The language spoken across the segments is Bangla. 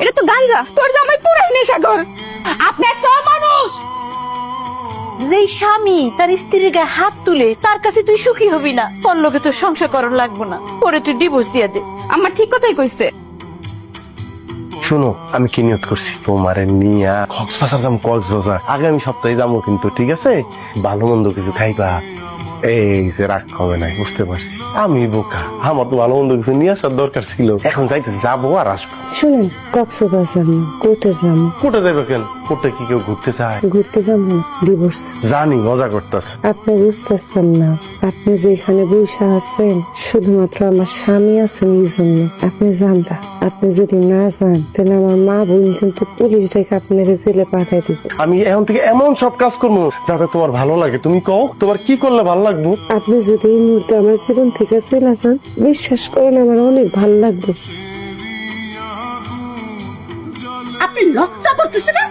এটা তো গাঞ্জা, তোর জামাই পুরাই নেশাখোর। আপনি একটা মানুষ। যেই স্বামী তার স্ত্রীর গায়ে হাত তুলে তার কাছে তুই সুখী হবি না, তোর লোকে তোর সংসার করার লাগবো না, পরে তুই ডিভোর্স দিয়ে দে। আমার ঠিক কথাই কইছে। শোনো, আমি কি নিয়ত করছি, তোমারে নিয়া কক্সবাজার যাবো। কক্সবাজার আগামী সপ্তাহে যাবো, কিন্তু ঠিক আছে? ভালো মন্দ কিছু খাইবা। এই যে রাগ হবে নাই, বুঝতে পারছি আমি বোকা। আমার তো ভালো মন্দ কিছু নিয়ে আসার দরকার ছিল। এখন যাইতেছি, যাবো আর আসবো। শুনেন, কক্সবাজার না, কোর্টে যাবো। কোর্টে যাবে কেন? কোর্টে কি কেউ ঘুরতে চায়? ঘুরতে যাবো, ডিভোর্স। জানি মজা করতেছ। আপনি বুঝতেছেন না, আপনি যেখানে বসে আছেন শুধুমাত্র আমার স্বামী আছেন এই জন্য। আপনি যান না, আপনি যদি না যান তাহলে আমার মা বোন কিন্তু পুলিশ ডেকে আপনার জেলে পাঠাই দিবে। আমি এখন থেকে এমন সব কাজ করবো যাতে তোমার ভালো লাগে। তুমি কও, তোমার কি করলে ভালো লাগবে? আপনি যদি এই মুহূর্তে আমার জীবন থেকে চলে যান, বিশ্বাস করেন আমার অনেক ভালো লাগবে। আপনি লজ্জা করতেছেন না?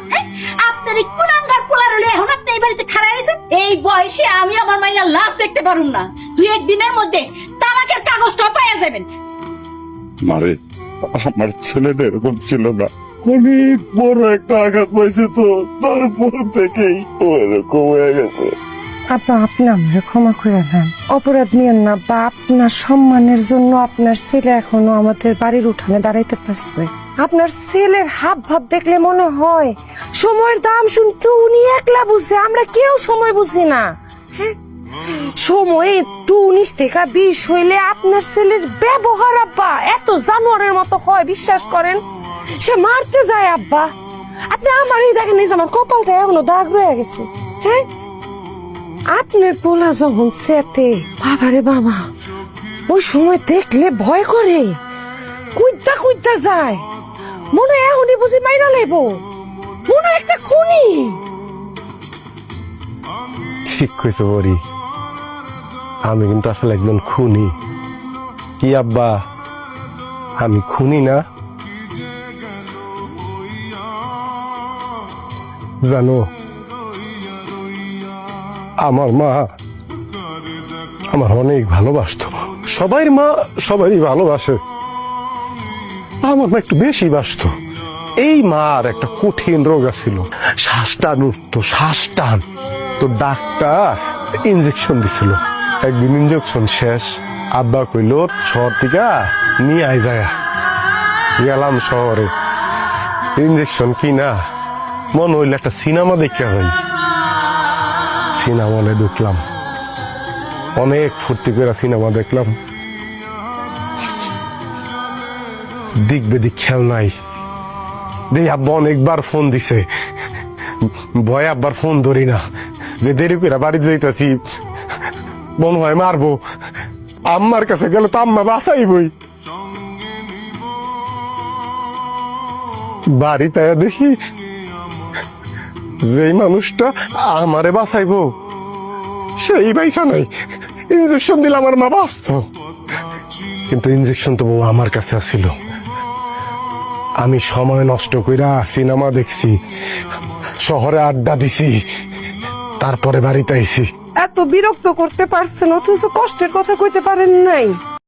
আপনার এই কুলাঙ্গার পোলার হলে এখন আপনি এই বাড়িতে খাড়া রয়েছেন। এই বয়সে আমি আমার মাইয়ার লাশ দেখতে পারুম না। দুই একদিনের মধ্যে তালাকের কাগজটা পাইয়া যাবেন। মারে, আমার ছেলেটা এরকম ছিল না, অনেক বড় একটা আঘাত পাইছে, তো তারপর থেকেই ও এরকম হয়ে গেছে। আপা, আপনি আমাকে ক্ষমা করে দেন, অপরাধ নিয়েন না। বা আপনার সম্মানের জন্য আপনার ছেলে এখনো আমাদের বাড়ির উঠানে দাঁড়াইতে পারছে। আপনার ছেলের হাব ভাব দেখলে মনে হয় সময়ের দাম শুনতে উনি একলা বুঝে, আমরা কেউ সময় বুঝি না। হ্যাঁ, সময় একটু 19 থেকে 20 হইলে আপনার ছেলের ব্যবহার আব্বা এত জানোয়ারের মতো হয়, বিশ্বাস করেন। সে মারতে যায় আব্বা। আপনি আমারই দেখেন, এই যে আমার কপালটা এখনো দাগ রয়ে গেছে। হ্যাঁ, আপনার পোলা যখন সেতে, বাবারে বাবা, ওই সময় দেখলে ভয় করে, কুইদ্দা কুইদ্দা যায়। মনে হয় এখনই বুঝি মাইরা লেব, মনে হয় একটা খুনি। ঠিক কইছো বরি, আমি কিন্তু আসলে একজন খুনি। কি আব্বা, আমি খুনি না? জানো, আমার মা আমার অনেক ভালোবাসতো। সবাই মা সবারই ভালোবাসে, আমার মা একটু বেশি বাসতো। এই মার একটা কঠিন রোগ আছিল, শ্বাস টান উঠতো, শ্বাস টান। তো ডাক্তার ইনজেকশন দিছিল। একদিন ইনজেকশন শেষ, আব্বা কইল শহর থেকে নিয়ে আই যায়। গেলাম শহরে, ইনজেকশন কিনা মন হইলে একটা সিনেমা দেখিয়া যাই। সিনেমা হলে ঢুকলাম, অনেক ফুর্তি করে সিনেমা দেখলাম। দিক বেদিক খেয়াল নাই। দেই আব্বা অনেকবার ফোন দিছে, ভয় আব্বার ফোন ধরি না, যে দেরি করে বাড়িতে যাইতাছি, মনে হয় মারবো। আম্মার কাছে গেলে তো আম্মা বাঁচাইবই। বাড়িতে দেখি যেই মানুষটা আমারে বাঁচাইবো সেই বাইসা নাই। ইনজেকশন দিলে আমার মা বাঁচত, কিন্তু ইনজেকশন তো বউ আমার কাছে আসিল। আমি সময় নষ্ট কইরা সিনেমা দেখছি, শহরে আড্ডা দিছি, তারপরে বাড়িতে আইছি। এত বিরক্ত করতে পারছেন অথচ কষ্টের কথা কইতে পারেন নাই।